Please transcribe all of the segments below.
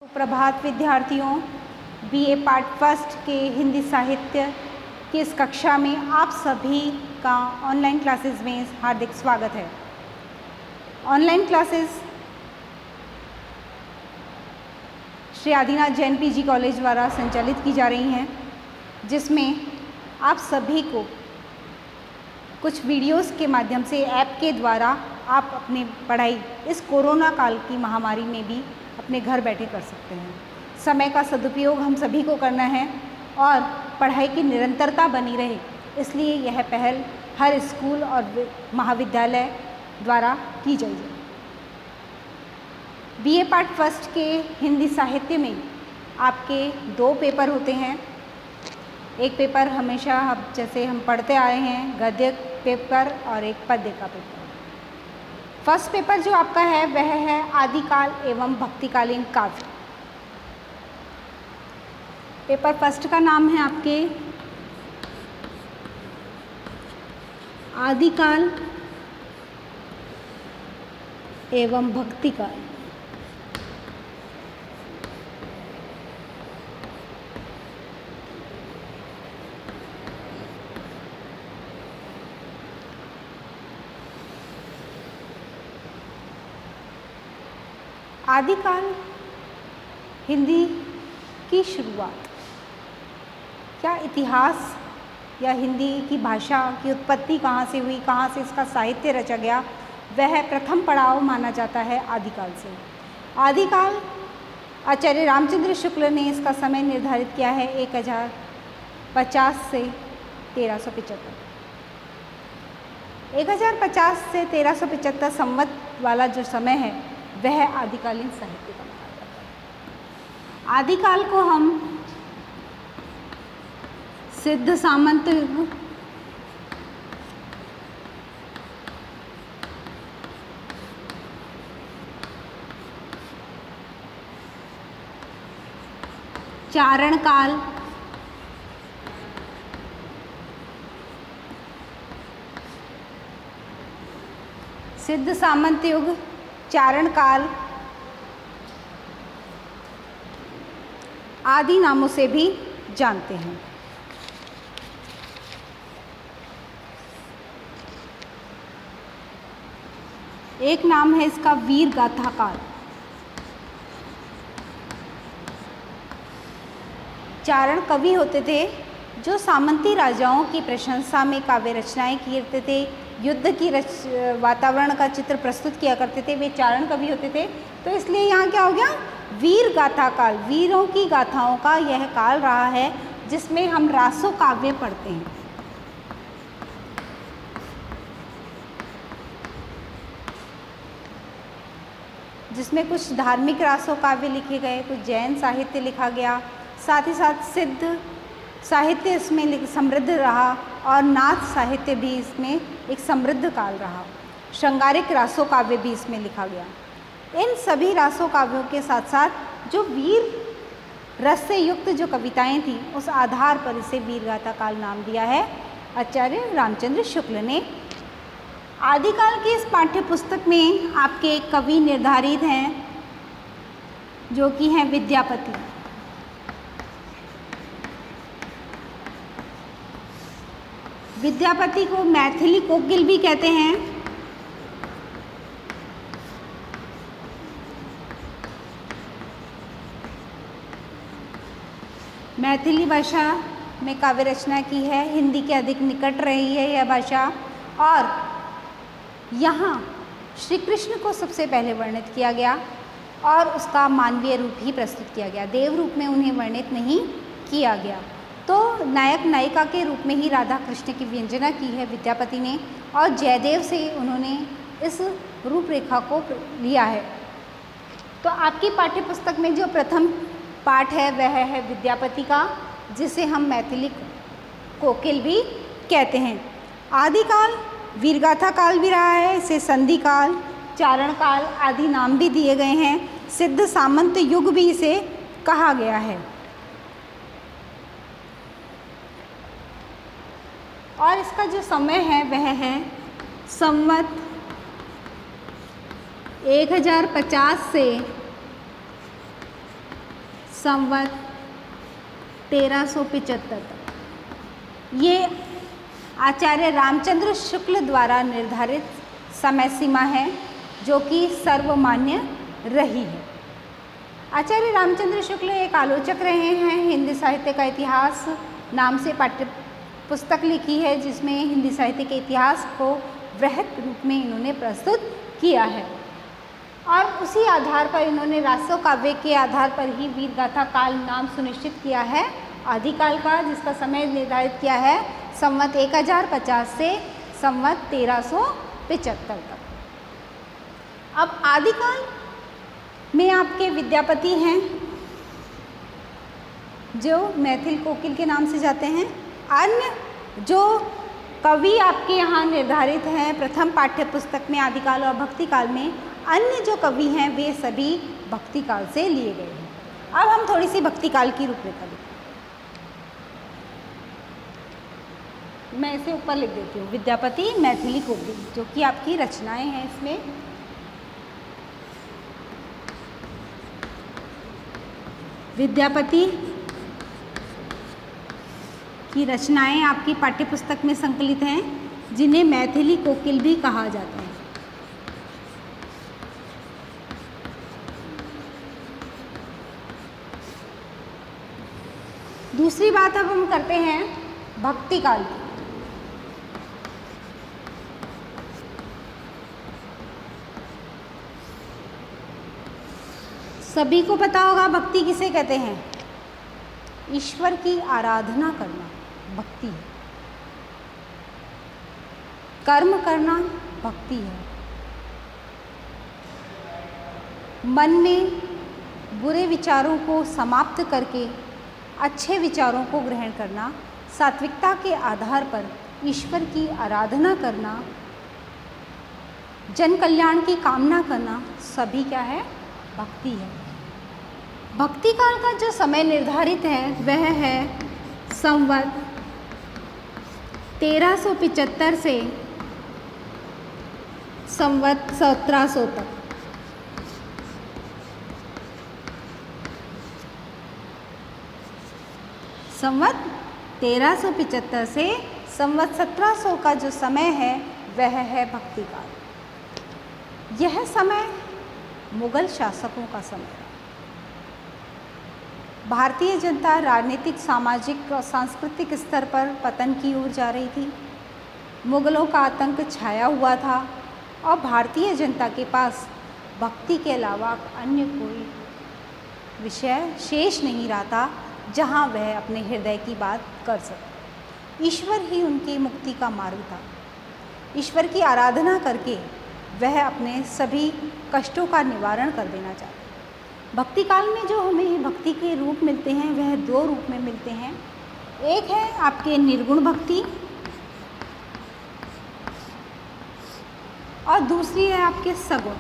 सुप्रभात विद्यार्थियों, BA part first के हिंदी साहित्य की इस कक्षा में आप सभी का ऑनलाइन क्लासेस में हार्दिक स्वागत है। Online classes Shri Adinath Jain PG college द्वारा संचालित की जा रही हैं, जिसमें आप सभी को कुछ वीडियोस के माध्यम से ऐप के द्वारा आप अपनी पढ़ाई इस कोरोना काल की महामारी में भी अपने घर बैठे कर सकते हैं। समय का सदुपयोग हम सभी को करना है और पढ़ाई की निरंतरता बनी रहे, इसलिए यह पहल हर स्कूल और महाविद्यालय द्वारा की जाएगी। बीए पार्ट फर्स्ट के हिंदी साहित्य में आपके 2 पेपर होते हैं। एक पेपर हमेशा जैसे हम पढ़ते आए हैं, गद्य पेपर, और एक पद्य का पेपर। फर्स्ट पेपर जो आपका है वह है आदिकाल एवं भक्तिकालीन काव्य। पेपर फर्स्ट का नाम है आपके आदिकाल एवं भक्तिकाल। आदिकाल हिंदी की शुरुआत, क्या इतिहास या हिंदी की भाषा की उत्पत्ति कहाँ से हुई, कहाँ से इसका साहित्य रचा गया, वह प्रथम पड़ाव माना जाता है आदिकाल से। आदिकाल आचार्य रामचंद्र शुक्ल ने इसका समय निर्धारित किया है 1050 से 1375। 1050 से 1375 संवत वाला जो समय है वह आदिकालीन साहित्य का माना जाता है। आदिकाल को हम सिद्ध सामंत युग, चारण काल, सिद्ध सामंत युग, चारण काल आदि नामों से भी जानते हैं। एक नाम है इसका वीर गाथा काल। चारण कवि होते थे जो सामंती राजाओं की प्रशंसा में काव्य रचनाएं करते थे, युद्ध की वातावरण का चित्र प्रस्तुत किया करते थे, वे चारण कवि होते थे। तो इसलिए यहाँ क्या हो गया, वीर गाथा काल, वीरों की गाथाओं का यह काल रहा है जिसमें हम रासो काव्य पढ़ते हैं। जिसमें कुछ धार्मिक रासो काव्य लिखे गए, कुछ जैन साहित्य लिखा गया, साथ ही साथ सिद्ध साहित्य इसमें समृद्ध रहा और नाथ साहित्य भी इसमें एक समृद्ध काल रहा। श्रृंगारिक रासो काव्य भी इसमें लिखा गया। इन सभी रासो काव्यों के साथ साथ जो वीर रस से युक्त जो कविताएं थीं, उस आधार पर इसे वीरगाथा काल नाम दिया है आचार्य रामचंद्र शुक्ल ने। आदिकाल की इस पाठ्य पुस्तक में आपके एक कवि निर्धारित हैं जो कि हैं विद्यापति। विद्यापति को मैथिली कोकिल भी कहते हैं। मैथिली भाषा में काव्य रचना की है, हिंदी के अधिक निकट रही है यह भाषा। और यहाँ श्री कृष्ण को सबसे पहले वर्णित किया गया और उसका मानवीय रूप ही प्रस्तुत किया गया, देव रूप में उन्हें वर्णित नहीं किया गया। तो नायक नायिका के रूप में ही राधा कृष्ण की व्यंजना की है विद्यापति ने, और जयदेव से उन्होंने इस रूपरेखा को लिया है। तो आपकी पाठ्य पुस्तक में जो प्रथम पाठ है वह है विद्यापति का, जिसे हम मैथिली कोकिल भी कहते हैं। आदिकाल वीरगाथा काल भी रहा है, इसे संधि काल, चारण काल आदि नाम भी दिए गए हैं। सिद्ध सामंत युग भी इसे कहा गया है। और इसका जो समय है वह है संवत 1050 से संवत 1375 तक। ये आचार्य रामचंद्र शुक्ल द्वारा निर्धारित समय सीमा है जो कि सर्वमान्य रही है। आचार्य रामचंद्र शुक्ल एक आलोचक रहे हैं। हिंदी साहित्य का इतिहास नाम से पाठ्य पुस्तक लिखी है जिसमें हिंदी साहित्य के इतिहास को वृहत रूप में इन्होंने प्रस्तुत किया है और उसी आधार पर इन्होंने रासो काव्य के आधार पर ही वीर गाथा काल नाम सुनिश्चित किया है आदिकाल का, जिसका समय निर्धारित किया है संवत 1050 से संवत 1375 तक। अब आदिकाल में आपके विद्यापति हैं जो मैथिल कोकिल के नाम से जाते हैं। अन्य जो कवि आपके यहाँ निर्धारित हैं प्रथम पाठ्य पुस्तक में आदिकाल और भक्तिकाल में, अन्य जो कवि हैं वे सभी भक्तिकाल से लिए गए हैं। अब हम थोड़ी सी भक्तिकाल की रूपरेखा लिखते हैं। मैं इसे ऊपर लिख देती हूँ, विद्यापति मैथिली कोकिल, जो कि आपकी रचनाएं हैं। इसमें विद्यापति की रचनाएं आपकी पाठ्यपुस्तक में संकलित हैं जिन्हें मैथिली कोकिल भी कहा जाता है। दूसरी बात अब हम करते हैं भक्तिकाल की। सभी को पता होगा भक्ति किसे कहते हैं। ईश्वर की आराधना करना भक्ति है, कर्म करना भक्ति है, मन में बुरे विचारों को समाप्त करके अच्छे विचारों को ग्रहण करना, सात्विकता के आधार पर ईश्वर की आराधना करना, जन कल्याण की कामना करना, सभी क्या है, भक्ति है। भक्ति काल का जो समय निर्धारित है वह है संवत 1375 से संवत 1700 तक। संवत 1375 से संवत 1700 का जो समय है वह है भक्ति काल। यह समय मुगल शासकों का समय है। भारतीय जनता राजनीतिक, सामाजिक और सांस्कृतिक स्तर पर पतन की ओर जा रही थी। मुगलों का आतंक छाया हुआ था और भारतीय जनता के पास भक्ति के अलावा अन्य कोई विषय शेष नहीं रहा था जहां वह अपने हृदय की बात कर सके। ईश्वर ही उनकी मुक्ति का मार्ग था। ईश्वर की आराधना करके वह अपने सभी कष्टों का निवारण कर देना चाहते। भक्ति काल में जो हमें भक्ति के रूप मिलते हैं वह दो रूप में मिलते हैं। एक है आपके निर्गुण भक्ति और दूसरी है आपके सगुण।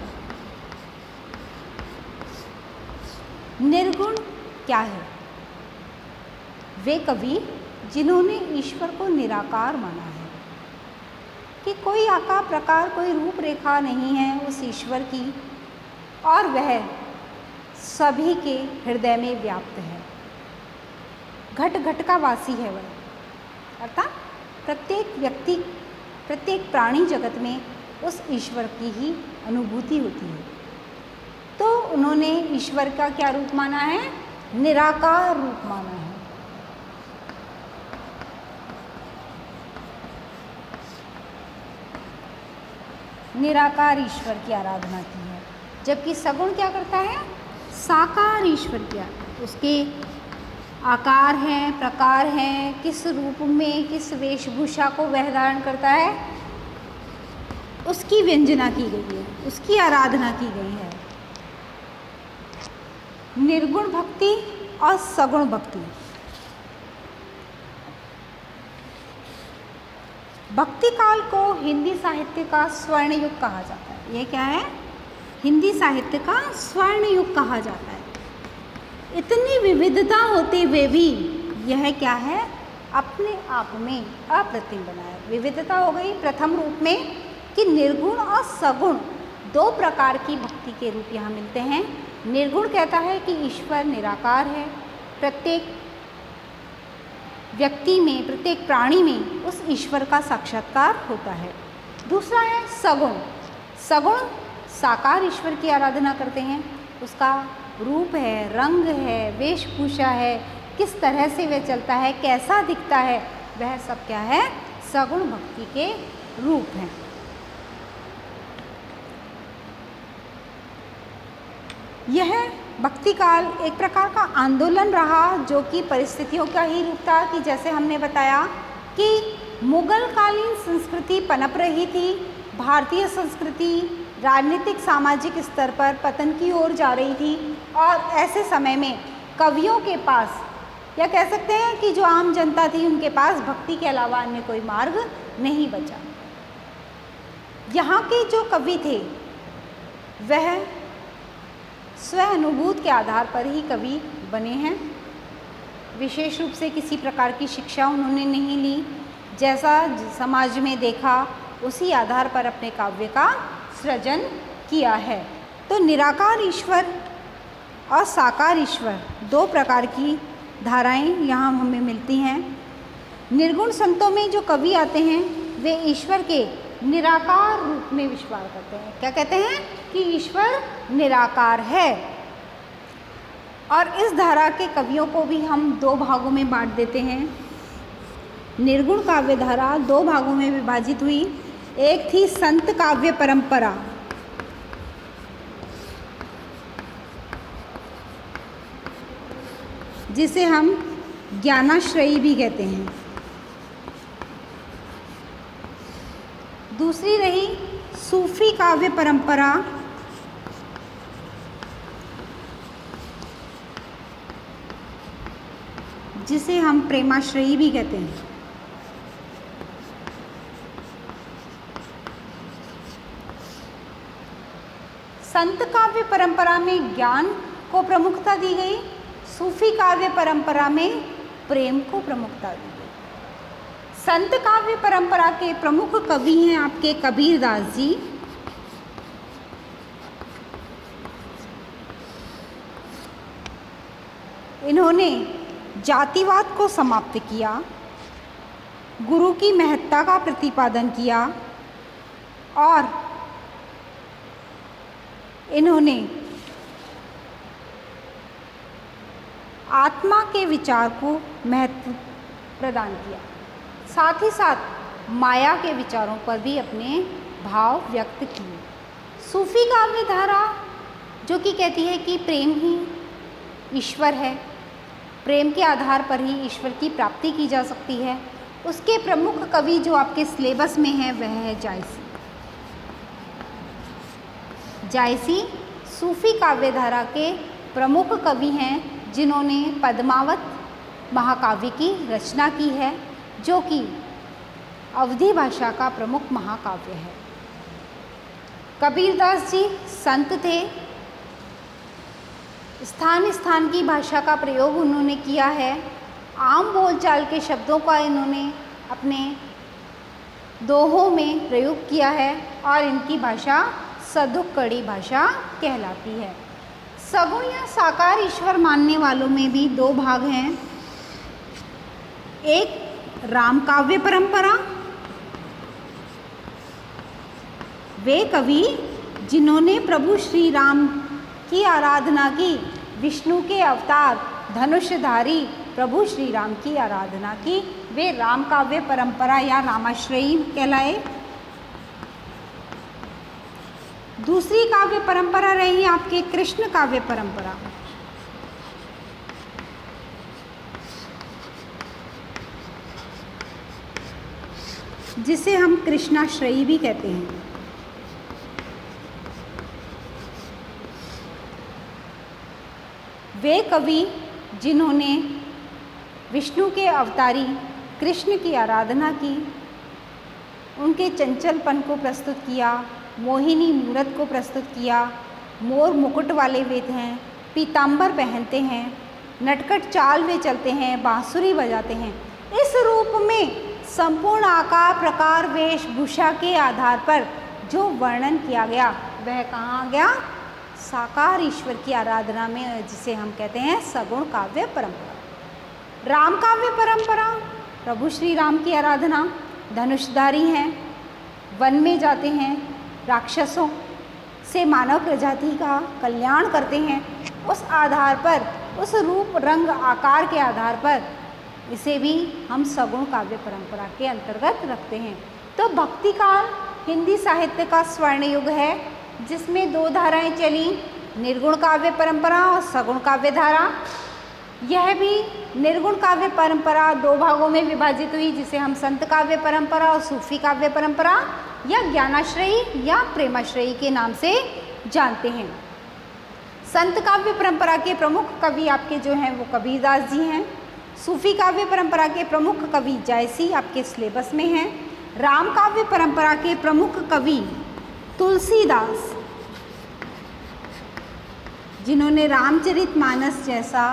निर्गुण क्या है? वे कवि जिन्होंने ईश्वर को निराकार माना है कि कोई आकार प्रकार कोई रूपरेखा नहीं है उस ईश्वर की और वह सभी के हृदय में व्याप्त है, घट घट का वासी है वह, अर्थात प्रत्येक व्यक्ति प्रत्येक प्राणी जगत में उस ईश्वर की ही अनुभूति होती है। तो उन्होंने ईश्वर का क्या रूप माना है? निराकार रूप माना है। निराकार ईश्वर की आराधना की है। जबकि सगुण क्या करता है? साकार ईश्वर क्या, उसके आकार हैं, प्रकार हैं, किस रूप में किस वेशभूषा को वह धारण करता है उसकी व्यंजना की गई है, उसकी आराधना की गई है। निर्गुण भक्ति और सगुण भक्ति। भक्ति काल को हिंदी साहित्य का स्वर्ण युग कहा जाता है। यह क्या है? हिंदी साहित्य का स्वर्ण युग कहा जाता है। इतनी विविधता होते हुए भी यह क्या है? अपने आप में अप्रतिम बना है। विविधता हो गई प्रथम रूप में कि निर्गुण और सगुण दो प्रकार की भक्ति के रूप यहाँ मिलते हैं। निर्गुण कहता है कि ईश्वर निराकार है, प्रत्येक व्यक्ति में, प्रत्येक प्राणी में उस ईश्वर का साक्षात्कार होता है। दूसरा है सगुण। सगुण साकार ईश्वर की आराधना करते हैं, उसका रूप है, रंग है, वेशभूषा है, किस तरह से वह चलता है, कैसा दिखता है, वह सब क्या है, सगुण भक्ति के रूप हैं। यह भक्ति काल एक प्रकार का आंदोलन रहा जो कि परिस्थितियों का ही रूप था कि जैसे हमने बताया कि मुगल कालीन संस्कृति पनप रही थी, भारतीय संस्कृति राजनीतिक सामाजिक स्तर पर पतन की ओर जा रही थी और ऐसे समय में कवियों के पास, या कह सकते हैं कि जो आम जनता थी उनके पास भक्ति के अलावा अन्य कोई मार्ग नहीं बचा। यहाँ के जो कवि थे वह स्व अनुभूत के आधार पर ही कवि बने हैं। विशेष रूप से किसी प्रकार की शिक्षा उन्होंने नहीं ली, जैसा समाज में देखा उसी आधार पर अपने काव्य का सृजन किया है। तो निराकार ईश्वर और साकार ईश्वर दो प्रकार की धाराएं यहाँ हमें मिलती हैं। निर्गुण संतों में जो कवि आते हैं वे ईश्वर के निराकार रूप में विश्वास करते हैं। क्या कहते हैं कि ईश्वर निराकार है। और इस धारा के कवियों को भी हम दो भागों में बांट देते हैं। निर्गुण काव्य धारा दो भागों में विभाजित हुई। एक थी संत काव्य परंपरा, जिसे हम ज्ञानाश्रयी भी कहते हैं। दूसरी रही सूफी काव्य परंपरा, जिसे हम प्रेमाश्रयी भी कहते हैं। संत काव्य परंपरा में ज्ञान को प्रमुखता दी गई, सूफी काव्य परंपरा में प्रेम को प्रमुखता दी गई। संत काव्य परंपरा के प्रमुख कवि हैं आपके कबीरदास जी। इन्होंने जातिवाद को समाप्त किया, गुरु की महत्ता का प्रतिपादन किया और इन्होंने आत्मा के विचार को महत्व प्रदान किया। साथ ही साथ माया के विचारों पर भी अपने भाव व्यक्त किए। सूफी काव्य धारा जो कि कहती है कि प्रेम ही ईश्वर है, प्रेम के आधार पर ही ईश्वर की प्राप्ति की जा सकती है, उसके प्रमुख कवि जो आपके सिलेबस में है वह है जायसी। जायसी सूफी काव्य धारा के प्रमुख कवि हैं जिन्होंने पद्मावत महाकाव्य की रचना की है, जो कि अवधी भाषा का प्रमुख महाकाव्य है। कबीरदास जी संत थे, स्थान स्थान की भाषा का प्रयोग उन्होंने किया है, आम बोलचाल के शब्दों का इन्होंने अपने दोहों में प्रयोग किया है और इनकी भाषा सदुक कड़ी भाषा कहलाती है। सगुण या साकार ईश्वर मानने वालों में भी दो भाग हैं। एक राम काव्य परंपरा, वे कवि जिन्होंने प्रभु श्री राम की आराधना की, विष्णु के अवतार धनुषधारी प्रभु श्री राम की आराधना की, वे राम काव्य परंपरा या रामाश्रयी कहलाए। दूसरी काव्य परंपरा रही आपके कृष्ण काव्य परंपरा, जिसे हम कृष्णाश्रयी भी कहते हैं। वे कवि जिन्होंने विष्णु के अवतारी कृष्ण की आराधना की, उनके चंचलपन को प्रस्तुत किया, मोहिनी मूरत को प्रस्तुत किया, मोर मुकुट वाले वे हैं, पीताम्बर पहनते हैं, नटखट चाल में चलते हैं, बांसुरी बजाते हैं। इस रूप में संपूर्ण आकार प्रकार वेशभूषा के आधार पर जो वर्णन किया गया वह कहाँ आ गया? साकार ईश्वर की आराधना में, जिसे हम कहते हैं सगुण काव्य परंपरा। राम काव्य परंपरा, प्रभु श्री राम की आराधना, धनुषधारी हैं, वन में जाते हैं, राक्षसों से मानव प्रजाति का कल्याण करते हैं। उस आधार पर, उस रूप रंग आकार के आधार पर इसे भी हम सगुण काव्य परंपरा के अंतर्गत रखते हैं। तो भक्ति काल हिंदी साहित्य का स्वर्ण युग है, जिसमें दो धाराएं चली, निर्गुण काव्य परंपरा और सगुण काव्य धारा। यह भी निर्गुण काव्य परंपरा दो भागों में विभाजित हुई, जिसे हम संत काव्य परंपरा और सूफी काव्य परंपरा या ज्ञानाश्रयी या प्रेमाश्रयी के नाम से जानते हैं। संत काव्य परंपरा के प्रमुख कवि आपके जो हैं वो कबीरदास जी हैं। सूफी काव्य परंपरा के प्रमुख कवि जायसी आपके सिलेबस में हैं। राम काव्य परंपरा के प्रमुख कवि तुलसीदास, जिन्होंने रामचरितमानस जैसा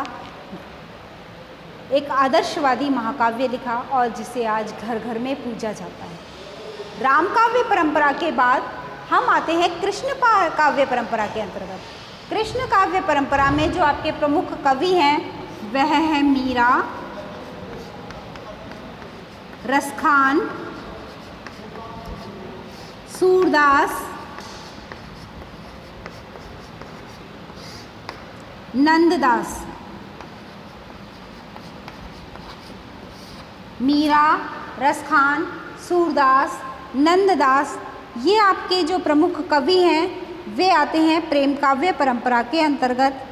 एक आदर्शवादी महाकाव्य लिखा और जिसे आज घर घर में पूजा जाता है। राम काव्य परंपरा के बाद हम आते हैं कृष्ण काव्य परंपरा के अंतर्गत। कृष्ण काव्य परंपरा में जो आपके प्रमुख कवि हैं वह है मीरा, रसखान, सूरदास, नंददास। मीरा, रसखान, सूरदास, नंददास, ये आपके जो प्रमुख कवि हैं वे आते हैं प्रेम काव्य परंपरा के अंतर्गत।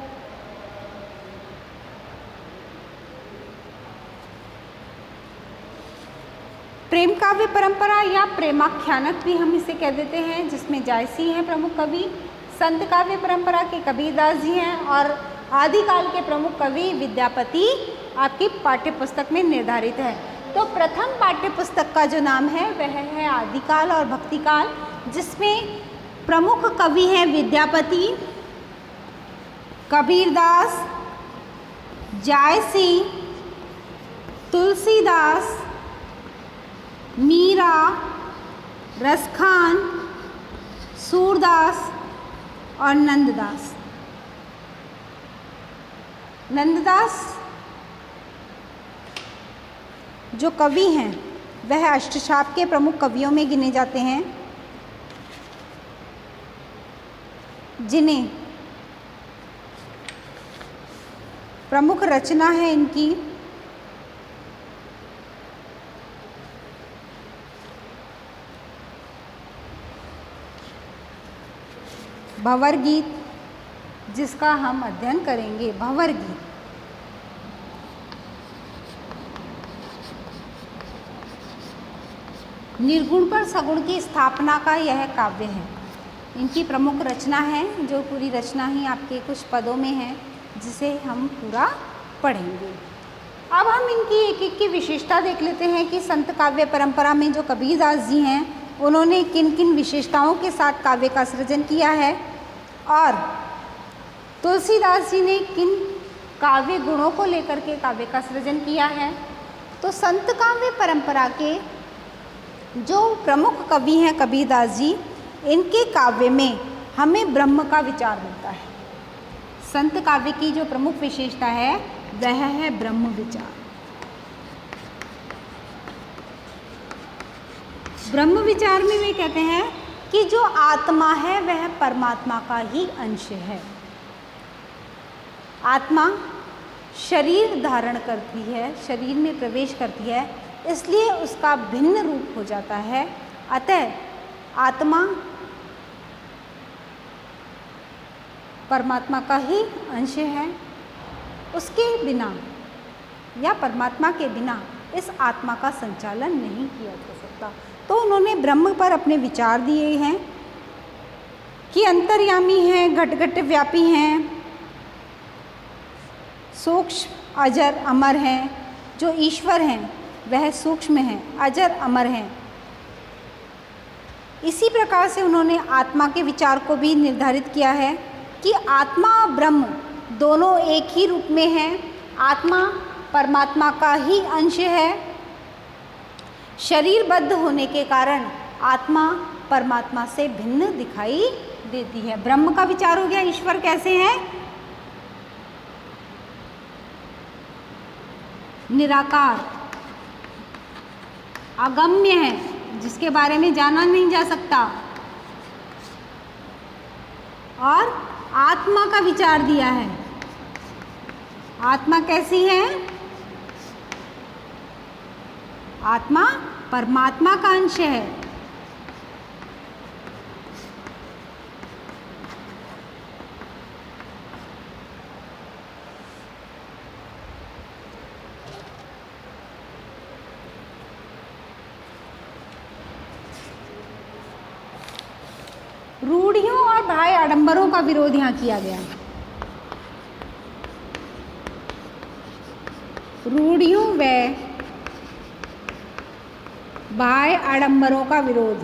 प्रेम काव्य परंपरा या प्रेमाख्यानक भी हम इसे कह देते हैं, जिसमें जायसी हैं प्रमुख कवि। संत काव्य परंपरा के कबीरदास जी हैं और आदिकाल के प्रमुख कवि विद्यापति आपकी पाठ्यपुस्तक में निर्धारित है। तो प्रथम पाठ्यपुस्तक का जो नाम है वह है आदिकाल और भक्तिकाल, जिसमें प्रमुख कवि हैं विद्यापति, कबीरदास, जायसी, तुलसीदास, मीरा, रसखान, सूरदास और नंददास। नंददास जो कवि हैं वह अष्टशाप के प्रमुख कवियों में गिने जाते हैं, जिन्हें प्रमुख रचना है इनकी भंवर गीत, जिसका हम अध्ययन करेंगे। भंवर गीत निर्गुण पर सगुण की स्थापना का यह काव्य है। इनकी प्रमुख रचना है, जो पूरी रचना ही आपके कुछ पदों में है, जिसे हम पूरा पढ़ेंगे। अब हम इनकी एक एक की विशेषता देख लेते हैं कि संत काव्य परंपरा में जो कबीरदास जी हैं उन्होंने किन किन विशेषताओं के साथ काव्य का सृजन किया है और तुलसीदास जी ने किन काव्य गुणों को लेकर के काव्य का सृजन किया है। तो संत काव्य परंपरा के जो प्रमुख कवि हैं कबीरदास जी, इनके काव्य में हमें ब्रह्म का विचार मिलता है। संत काव्य की जो प्रमुख विशेषता है वह है ब्रह्म विचार। ब्रह्म विचार में वे कहते हैं कि जो आत्मा है वह परमात्मा का ही अंश है। आत्मा शरीर धारण करती है, शरीर में प्रवेश करती है, इसलिए उसका भिन्न रूप हो जाता है। अतः आत्मा परमात्मा का ही अंश है। उसके बिना या परमात्मा के बिना इस आत्मा का संचालन नहीं किया जा सकता। तो उन्होंने ब्रह्म पर अपने विचार दिए हैं कि अंतर्यामी हैं, घट घट व्यापी हैं, सूक्ष्म अजर अमर हैं। जो ईश्वर हैं वह सूक्ष्म हैं, अजर अमर हैं। इसी प्रकार से उन्होंने आत्मा के विचार को भी निर्धारित किया है कि आत्मा और ब्रह्म दोनों एक ही रूप में हैं। आत्मा परमात्मा का ही अंश है। शरीरबद्ध होने के कारण आत्मा परमात्मा से भिन्न दिखाई देती है। ब्रह्म का विचार हो गया, ईश्वर कैसे हैं? निराकार, अगम्य है, जिसके बारे में जाना नहीं जा सकता। और आत्मा का विचार दिया है। आत्मा कैसी है? आत्मा परमात्मा का अंश है। रूढ़ियों और बाह्य आडंबरों का विरोध यहाँ किया गया। रूढ़ियों व बाह्य आडंबरों का विरोध।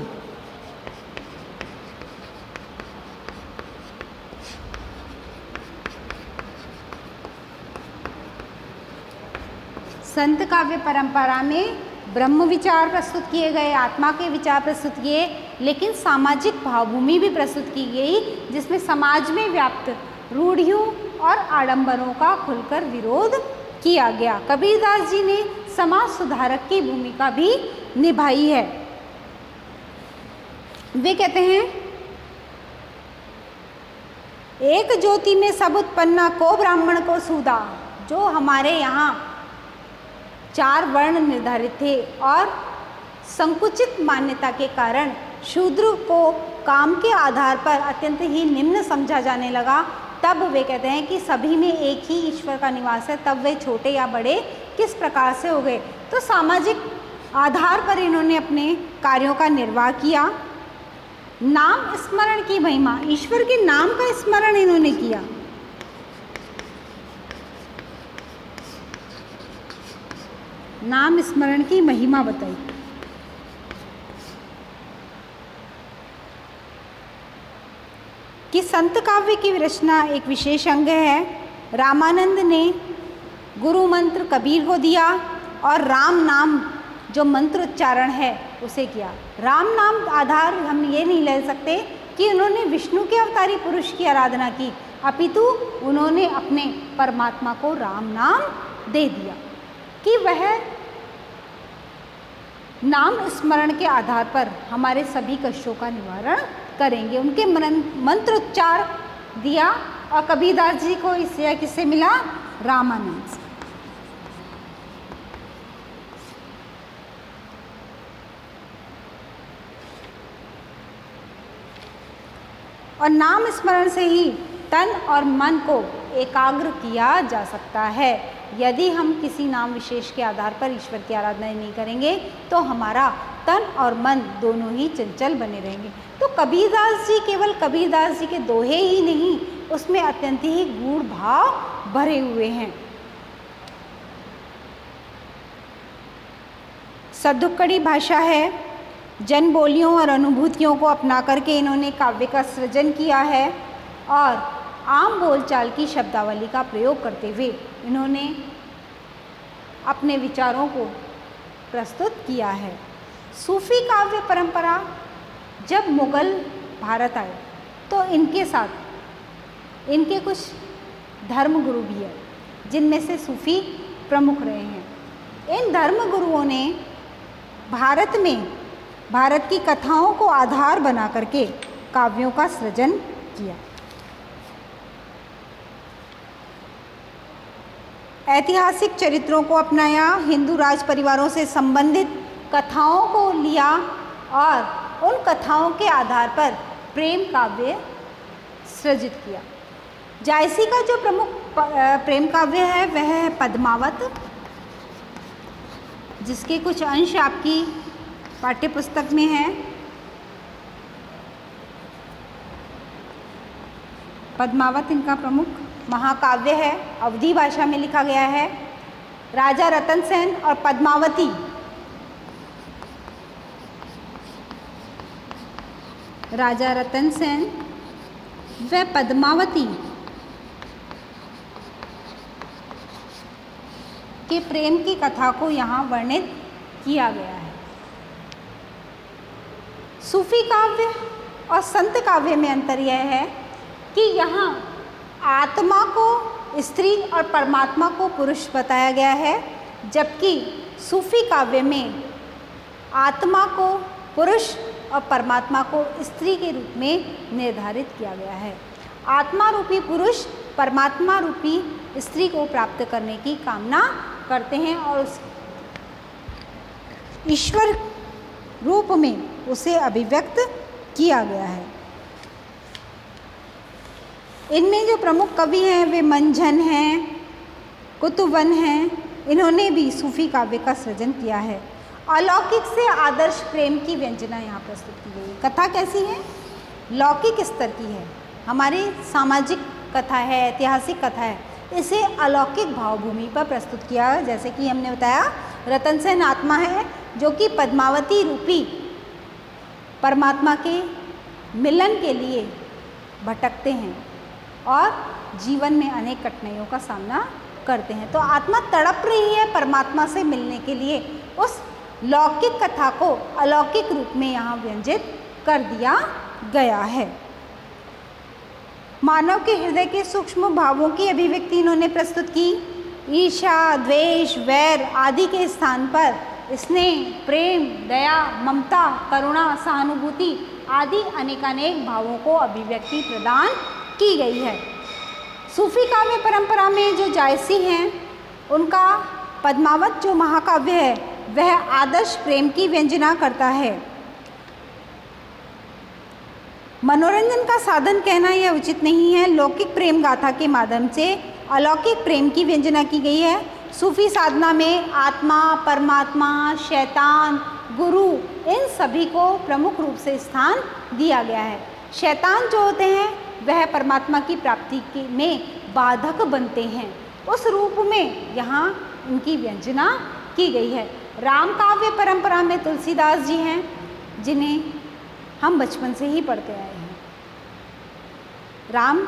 संत काव्य परंपरा में ब्रह्म विचार प्रस्तुत किए गए, आत्मा के विचार प्रस्तुत किए, लेकिन सामाजिक भावभूमि भी प्रस्तुत की गई, जिसमें समाज में व्याप्त रूढ़ियों और आडंबरों का खुलकर विरोध किया गया। कबीरदास जी ने समाज सुधारक की भूमिका भी निभाई है। वे कहते हैं, एक ज्योति में सब उत्पन्ना को ब्राह्मण को सूदा। जो हमारे यहाँ 4 वर्ण निर्धारित थे और संकुचित मान्यता के कारण शूद्र को काम के आधार पर अत्यंत ही निम्न समझा जाने लगा, तब वे कहते हैं कि सभी में एक ही ईश्वर का निवास है, तब वे छोटे या बड़े किस प्रकार से हो गए। तो सामाजिक आधार पर इन्होंने अपने कार्यों का निर्वाह किया। नाम स्मरण की महिमा, ईश्वर के नाम का स्मरण इन्होंने किया। नाम स्मरण की महिमा बताई। कि संत काव्य की रचना एक विशेष अंग है। रामानंद ने गुरु मंत्र कबीर को दिया और राम नाम जो मंत्र उच्चारण है उसे किया। राम नाम आधार हम ये नहीं ले सकते कि उन्होंने विष्णु के अवतारी पुरुष की आराधना की, अपितु उन्होंने अपने परमात्मा को राम नाम दे दिया कि वह नाम स्मरण के आधार पर हमारे सभी कष्टों का निवारण करेंगे। उनके मंत्र उच्चार दिया और कबीरदास जी को इससे किससे मिला? रामानंद से। और नाम स्मरण से ही तन और मन को एकाग्र किया जा सकता है। यदि हम किसी नाम विशेष के आधार पर ईश्वर की आराधना नहीं करेंगे तो हमारा तन और मन दोनों ही चंचल बने रहेंगे। तो कबीरदास जी केवल कबीरदास जी के दोहे ही नहीं, उसमें अत्यंत ही गूढ़ भाव भरे हुए हैं। सद्दुक्कड़ी भाषा है, जन बोलियों और अनुभूतियों को अपना करके इन्होंने काव्य का सृजन किया है और आम बोलचाल की शब्दावली का प्रयोग करते हुए इन्होंने अपने विचारों को प्रस्तुत किया है। सूफी काव्य परंपरा जब मुगल भारत आए तो इनके साथ इनके कुछ धर्मगुरु भी है, जिनमें से सूफी प्रमुख रहे हैं। इन धर्मगुरुओं ने भारत में भारत की कथाओं को आधार बना करके काव्यों का सृजन किया। ऐतिहासिक चरित्रों को अपनाया, हिंदू राज परिवारों से संबंधित कथाओं को लिया और उन कथाओं के आधार पर प्रेम काव्य सृजित किया। जायसी का जो प्रमुख प्रेम काव्य है वह है पद्मावत, जिसके कुछ अंश आपकी पाठ्यपुस्तक में हैं। पद्मावत इनका प्रमुख महाकाव्य है, अवधी भाषा में लिखा गया है। राजा रतन सेन और पद्मावती राजा रतन सेन व पद्मावती के प्रेम की कथा को यहाँ वर्णित किया गया है। सूफी काव्य और संत काव्य में अंतर यह है कि यहाँ आत्मा को स्त्री और परमात्मा को पुरुष बताया गया है, जबकि सूफी काव्य में आत्मा को पुरुष और परमात्मा को स्त्री के रूप में निर्धारित किया गया है। आत्मा रूपी पुरुष परमात्मा रूपी स्त्री को प्राप्त करने की कामना करते हैं और उस ईश्वर रूप में उसे अभिव्यक्त किया गया है। इनमें जो प्रमुख कवि हैं वे मंझन हैं, कुतुबन हैं, इन्होंने भी सूफी काव्य का सृजन किया है। अलौकिक से आदर्श प्रेम की व्यंजना यहाँ प्रस्तुत की गई है। कथा कैसी है? लौकिक स्तर की है, हमारी सामाजिक कथा है, ऐतिहासिक कथा है, इसे अलौकिक भावभूमि पर प्रस्तुत किया है। जैसे कि हमने बताया, रतन सेन आत्मा है जो कि पद्मावती रूपी परमात्मा के मिलन के लिए भटकते हैं और जीवन में अनेक कठिनाइयों का सामना करते हैं। तो आत्मा तड़प रही है परमात्मा से मिलने के लिए। उस लौकिक कथा को अलौकिक रूप में यहाँ व्यंजित कर दिया गया है। मानव के हृदय के सूक्ष्म भावों की अभिव्यक्ति इन्होंने प्रस्तुत की। ईर्ष्या, द्वेष, वैर आदि के स्थान पर स्नेह, प्रेम, दया, ममता, करुणा, सहानुभूति आदि अनेकानेक भावों को अभिव्यक्ति प्रदान की गई है। सूफी काव्य परंपरा में जो जायसी हैं, उनका पद्मावत जो महाकाव्य है वह आदर्श प्रेम की व्यंजना करता है। मनोरंजन का साधन कहना यह उचित नहीं है। लौकिक प्रेम गाथा के माध्यम से अलौकिक प्रेम की व्यंजना की गई है। सूफी साधना में आत्मा, परमात्मा, शैतान, गुरु इन सभी को प्रमुख रूप से स्थान दिया गया है। शैतान जो होते हैं वह परमात्मा की प्राप्ति में बाधक बनते हैं, उस रूप में यहाँ उनकी व्यंजना की गई है। राम काव्य परंपरा में तुलसीदास जी हैं, जिन्हें हम बचपन से ही पढ़ते आए हैं। राम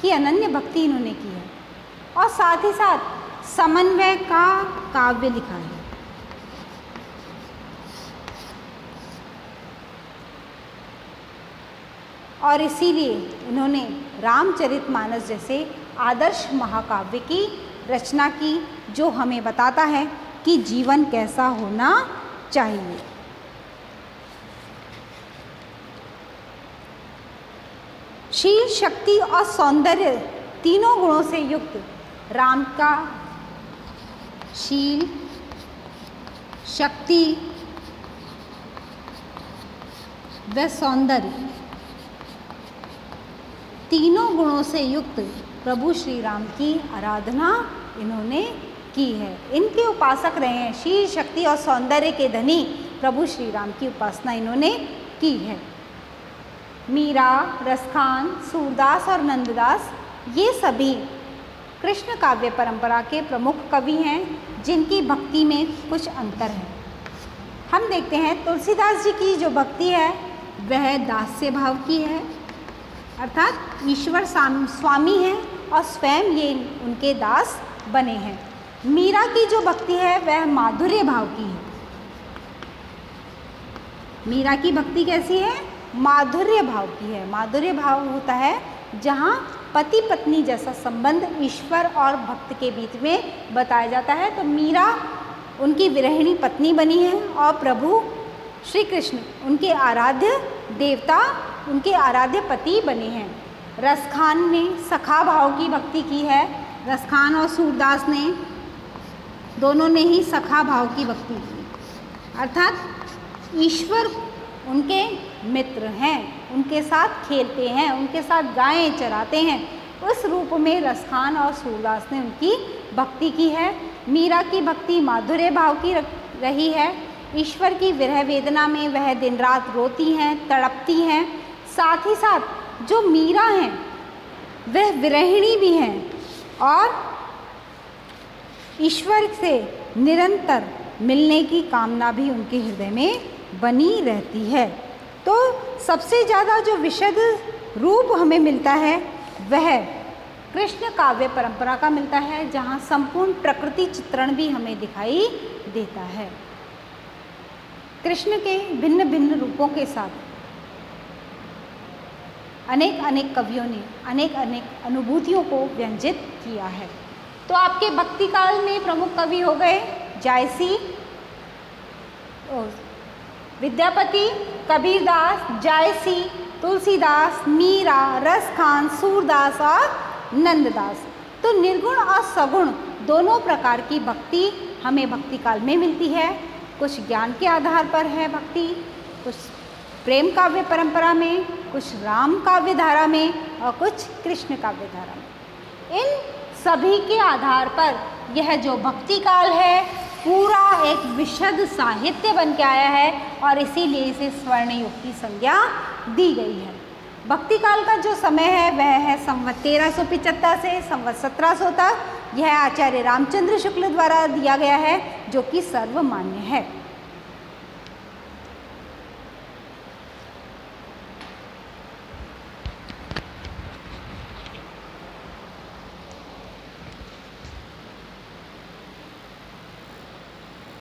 की अनन्य भक्ति इन्होंने की है और साथ ही साथ समन्वय का काव्य लिखा है। और इसीलिए इन्होंने रामचरितमानस जैसे आदर्श महाकाव्य की रचना की, जो हमें बताता है कि जीवन कैसा होना चाहिए। शील, शक्ति और सौंदर्य तीनों गुणों से युक्त राम का शील, शक्ति व सौंदर्य तीनों गुणों से युक्त प्रभु श्री राम की आराधना इन्होंने की है। इनके उपासक रहे हैं। शील, शक्ति और सौंदर्य के धनी प्रभु श्री राम की उपासना इन्होंने की है। मीरा, रसखान, सूरदास और नंददास ये सभी कृष्ण काव्य परंपरा के प्रमुख कवि हैं, जिनकी भक्ति में कुछ अंतर है। हम देखते हैं तुलसीदास जी की जो भक्ति है वह दास्य भाव की है, अर्थात ईश्वर स्वामी हैं और स्वयं ये उनके दास बने हैं। मीरा की जो भक्ति है वह माधुर्य भाव की है। मीरा की भक्ति कैसी है? माधुर्य भाव की है। माधुर्य भाव होता है जहाँ पति पत्नी जैसा संबंध ईश्वर और भक्त के बीच में बताया जाता है। तो मीरा उनकी विरहिणी पत्नी बनी है और प्रभु श्री कृष्ण उनके आराध्य देवता, उनके आराध्य पति बने हैं। रसखान ने सखा भाव की भक्ति की है। रसखान और सूरदास ने दोनों ने ही सखा भाव की भक्ति की, अर्थात ईश्वर उनके मित्र हैं, उनके साथ खेलते हैं, उनके साथ गायें चराते हैं। उस रूप में रसखान और सूरदास ने उनकी भक्ति की है। मीरा की भक्ति माधुर्य भाव की रही है। ईश्वर की विरह वेदना में वह दिन रात रोती हैं, तड़पती हैं। साथ ही साथ जो मीरा हैं वह विरहिणी भी हैं और ईश्वर से निरंतर मिलने की कामना भी उनके हृदय में बनी रहती है। तो सबसे ज़्यादा जो विशद रूप हमें मिलता है वह कृष्ण काव्य परंपरा का मिलता है, जहाँ संपूर्ण प्रकृति चित्रण भी हमें दिखाई देता है। कृष्ण के भिन्न भिन्न रूपों के साथ अनेक अनेक कवियों ने अनेक अनेक अनुभूतियों को व्यंजित किया है। तो आपके भक्ति काल में प्रमुख कवि हो गए जायसी, विद्यापति, कबीरदास, जायसी, तुलसीदास, मीरा, रसखान, सूरदास और नंददास। तो निर्गुण और सगुण दोनों प्रकार की भक्ति हमें भक्ति काल में मिलती है। कुछ ज्ञान के आधार पर है भक्ति, कुछ प्रेम काव्य परंपरा में, कुछ राम काव्य धारा में और कुछ कृष्ण काव्य धारा में। इन सभी के आधार पर यह जो भक्ति काल है पूरा एक विशद साहित्य बन के आया है और इसीलिए इसे स्वर्ण युग की संज्ञा दी गई है। भक्ति काल का जो समय है वह है संवत 1375 से संवत 1700 तक। यह आचार्य रामचंद्र शुक्ल द्वारा दिया गया है जो कि सर्वमान्य है।